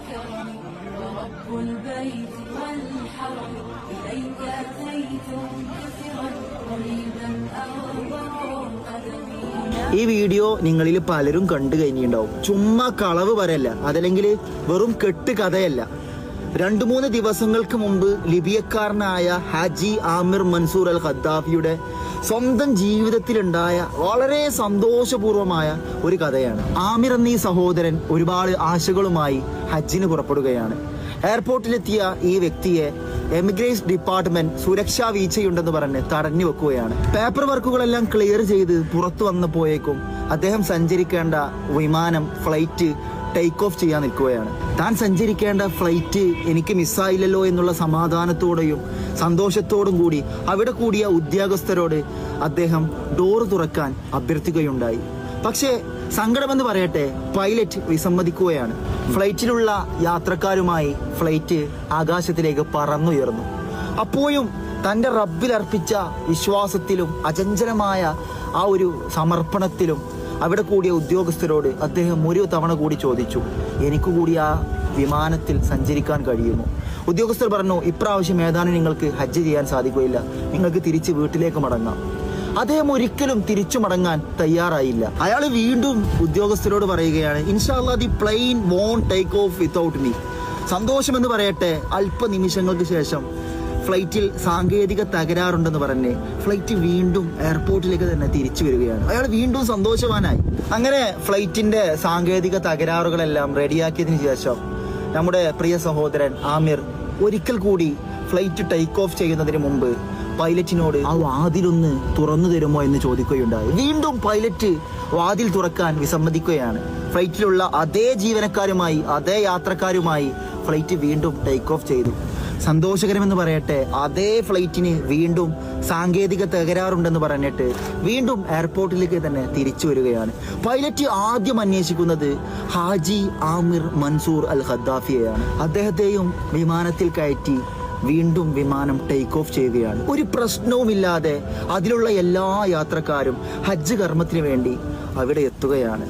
الكرم ورب البيت والحرم إليك أتيت كثرا قريبا أرضه قدمي. ഈ വീഡിയോ നിങ്ങളിൽ പലരും കണ്ടു കഴിഞ്ഞിട്ടുണ്ടാവും. ചുമ്മാ കളവ് പറയല്ല, അതല്ലെങ്കിൽ വെറും കെട്ട് കഥയല്ല. 2-3 ദിവസങ്ങൾക്ക് മുമ്പ് ലിബിയക്കാരനായ ഹാജി ആമിർ മൻസൂർ അൽ ഖദ്ദാഫിയുടെ സ്വന്തം ജീവിതത്തിലുണ്ടായ വളരെ സന്തോഷപൂർവമായ ഒരു കഥയാണ്. ആമിർ എന്നീ സഹോദരൻ ഒരുപാട് ആശകളുമായി ഹജ്ജിന് പുറപ്പെടുകയാണ്. എയർപോർട്ടിലെത്തിയ ഈ വ്യക്തിയെ എമിഗ്രേഷൻ ഡിപ്പാർട്ട്മെന്റ് സുരക്ഷാ വീഴ്ചയുണ്ടെന്ന് പറഞ്ഞ് തടഞ്ഞു വെക്കുകയാണ്. പേപ്പർ വർക്കുകളെല്ലാം ക്ലിയർ ചെയ്ത് പുറത്തു വന്നപ്പോഴേക്കും അദ്ദേഹം സഞ്ചരിക്കേണ്ട വിമാനം ഫ്ലൈറ്റ് ടേക്ക് ഓഫ് ചെയ്യാൻ നിൽക്കുകയാണ്. താൻ സഞ്ചരിക്കേണ്ട ഫ്ലൈറ്റ് എനിക്ക് മിസ്സായില്ലല്ലോ എന്നുള്ള സമാധാനത്തോടെയും സന്തോഷത്തോടും കൂടി അവിടെ കൂടിയ ഉദ്യോഗസ്ഥരോട് അദ്ദേഹം ഡോർ തുറക്കാൻ അഭ്യർത്ഥിക്കുകയുണ്ടായി. പക്ഷേ സങ്കടമെന്ന് പറയട്ടെ, പൈലറ്റ് വിസമ്മതിക്കുകയാണ്. ഫ്ലൈറ്റിലുള്ള യാത്രക്കാരുമായി ഫ്ലൈറ്റ് ആകാശത്തിലേക്ക് പറന്നുയർന്നു. അപ്പോഴും തന്റെ റബ്ബിൽ അർപ്പിച്ച വിശ്വാസത്തിലും അചഞ്ചലമായ ആ ഒരു സമർപ്പണത്തിലും അവിടെ കൂടിയ ഉദ്യോഗസ്ഥരോട് അദ്ദേഹം ഒരു തവണ കൂടി ചോദിച്ചു, എനിക്ക് കൂടി ആ വിമാനത്തിൽ സഞ്ചരിക്കാൻ കഴിയുമോ? ഉദ്യോഗസ്ഥർ പറഞ്ഞു, ഇപ്രാവശ്യം ഏതാനും നിങ്ങൾക്ക് ഹജ്ജ് ചെയ്യാൻ സാധിക്കുകയില്ല, നിങ്ങൾക്ക് തിരിച്ച് വീട്ടിലേക്ക് മടങ്ങാം. അദ്ദേഹം ഒരിക്കലും തിരിച്ചു മടങ്ങാൻ തയ്യാറായില്ല. അയാൾ വീണ്ടും ഉദ്യോഗസ്ഥരോട് പറയുകയാണ്, ഇൻഷാ അല്ലാഹ് the plane won't take off without me. സന്തോഷമെന്ന് പറയട്ടെ, അല്പനിമിഷങ്ങൾക്ക് ശേഷം ഫ്ലൈറ്റിൽ സാങ്കേതിക തകരാറുണ്ടെന്ന് പറഞ്ഞ് ഫ്ലൈറ്റ് വീണ്ടും എയർപോർട്ടിലേക്ക് തന്നെ തിരിച്ചു വരികയാണ്. അയാൾ വീണ്ടും സന്തോഷവാനായി. അങ്ങനെ ഫ്ലൈറ്റിന്റെ സാങ്കേതിക തകരാറുകളെല്ലാം റെഡിയാക്കിയതിനു ശേഷം നമ്മുടെ പ്രിയ സഹോദരൻ ആമിർ ഒരിക്കൽ കൂടി ഫ്ലൈറ്റ് ടേക്ക് ഓഫ് ചെയ്യുന്നതിന് മുമ്പ് പൈലറ്റിനോട് ആ വാതിലൊന്ന് തുറന്നു തരുമോ എന്ന് ചോദിക്കുകയുണ്ടായി. വീണ്ടും പൈലറ്റ് വാതിൽ തുറക്കാൻ വിസമ്മതിക്കുകയാണ്. ഫ്ലൈറ്റിലുള്ള അതേ ജീവനക്കാരുമായി അതേ യാത്രക്കാരുമായി ഫ്ലൈറ്റ് വീണ്ടും ടേക്ക് ഓഫ് ചെയ്തു. സന്തോഷകരമെന്ന് പറയട്ടെ, അതേ ഫ്ലൈറ്റിന് വീണ്ടും സാങ്കേതിക തകരാറുണ്ടെന്ന് പറഞ്ഞിട്ട് വീണ്ടും എയർപോർട്ടിലേക്ക് തന്നെ തിരിച്ചു വരികയാണ്. പൈലറ്റ് ആദ്യം അന്വേഷിക്കുന്നത് ഹാജി ആമിർ മൻസൂർ അൽ ഖദ്ദാഫിയെയാണ്. അദ്ദേഹത്തെയും വിമാനത്തിൽ കയറ്റി വീണ്ടും വിമാനം ടേക്ക് ഓഫ് ചെയ്യുകയാണ്. ഒരു പ്രശ്നവുമില്ലാതെ അതിലുള്ള എല്ലാ യാത്രക്കാരും ഹജ്ജ് കർമ്മത്തിന് വേണ്ടി അവിടെ എത്തുകയാണ്.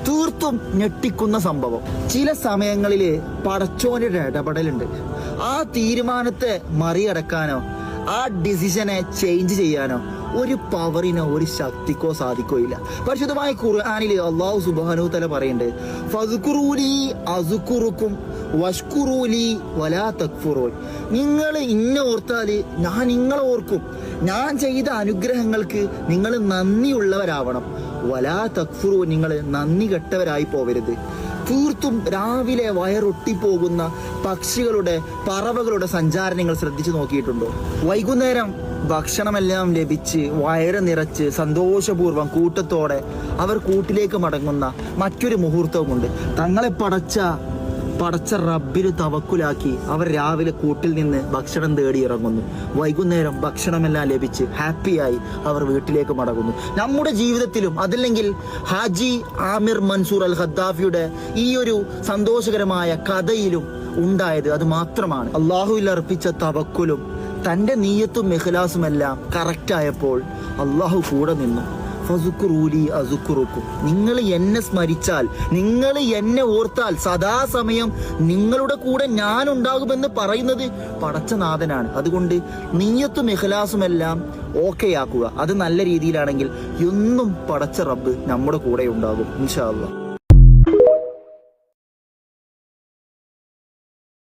തീർത്തും ഞെട്ടിക്കുന്ന സംഭവം. ചില സമയങ്ങളിൽ പടച്ചോന്റെ ഇടപെടലുണ്ട്. ആ തീരുമാനത്തെ മറികടക്കാനോ ആ ഡിസിഷനെ ചേഞ്ച് ചെയ്യാനോ ഒരു പവറിനോ ഒരു ശക്തിക്കോ സാധിക്കുകയില്ല. പരിശുദ്ധമായ ഖുർആനിൽ അല്ലാഹു സുബ്ഹാനഹു തആല പറയുന്നുണ്ട്, ഫസ്കുറൂനി അസ്കുറുക്കും വഷ്കുറൂലി വലാ തക്ഫുറൂൻ. നിങ്ങൾ ഇന്നെ ഓർത്താല് ഞാൻ നിങ്ങളെ ഓർക്കും. ഞാൻ ചെയ്ത അനുഗ്രഹങ്ങൾക്ക് നിങ്ങൾ നന്ദിയുള്ളവരാവണം. വലാ തക്ഫുറൂ, നിങ്ങൾ നന്ദി കെട്ടവരായി പോവരുത്. തീർത്തും രാവിലെ വയറൊട്ടിപ്പോകുന്ന പക്ഷികളുടെ പറവകളുടെ സഞ്ചാരം നിങ്ങൾ ശ്രദ്ധിച്ചു നോക്കിയിട്ടുണ്ടോ? വൈകുന്നേരം ഭക്ഷണമെല്ലാം ലഭിച്ച് വയറ് നിറച്ച് സന്തോഷപൂർവ്വം കൂട്ടത്തോടെ അവർ കൂട്ടിലേക്ക് മടങ്ങുന്ന മറ്റൊരു മുഹൂർത്തവുമുണ്ട്. തങ്ങളെ പടച്ച റബ്ബിന് തവക്കുലാക്കി അവർ രാവിലെ കൂട്ടിൽ നിന്ന് ഭക്ഷണം തേടി ഇറങ്ങുന്നു. വൈകുന്നേരം ഭക്ഷണമെല്ലാം ലഭിച്ച് ഹാപ്പിയായി അവർ വീട്ടിലേക്ക് മടങ്ങുന്നു. നമ്മുടെ ജീവിതത്തിലും അതല്ലെങ്കിൽ ഹാജി ആമിർ മൻസൂർ അൽ ഖദ്ദാഫിയുടെ ഈ ഒരു സന്തോഷകരമായ കഥയിലും ഉണ്ടായത് അത് മാത്രമാണ്. അള്ളാഹുവിൽ അർപ്പിച്ച തവക്കുലും തന്റെ നീയത്തും ഇഖ്ലാസുമെല്ലാം കറക്റ്റായപ്പോൾ അള്ളാഹു കൂടെ നിന്നു. ഫസുക്കുറൂലി അസുക്കുറുക്കും. നിങ്ങൾ എന്നെ സ്മരിച്ചാൽ, നിങ്ങൾ എന്നെ ഓർത്താൽ സദാസമയം നിങ്ങളുടെ കൂടെ ഞാൻ ഉണ്ടാകുമെന്ന് പറയുന്നത് പടച്ചനാഥനാണ്. അതുകൊണ്ട് നീയത്തും ഇഖ്ലാസുമെല്ലാം ഓക്കെ ആക്കുക. അത് നല്ല രീതിയിലാണെങ്കിൽ എന്നും പടച്ച റബ്ബ് നമ്മുടെ കൂടെ ഉണ്ടാകും ഇൻഷാ അല്ലാഹ്.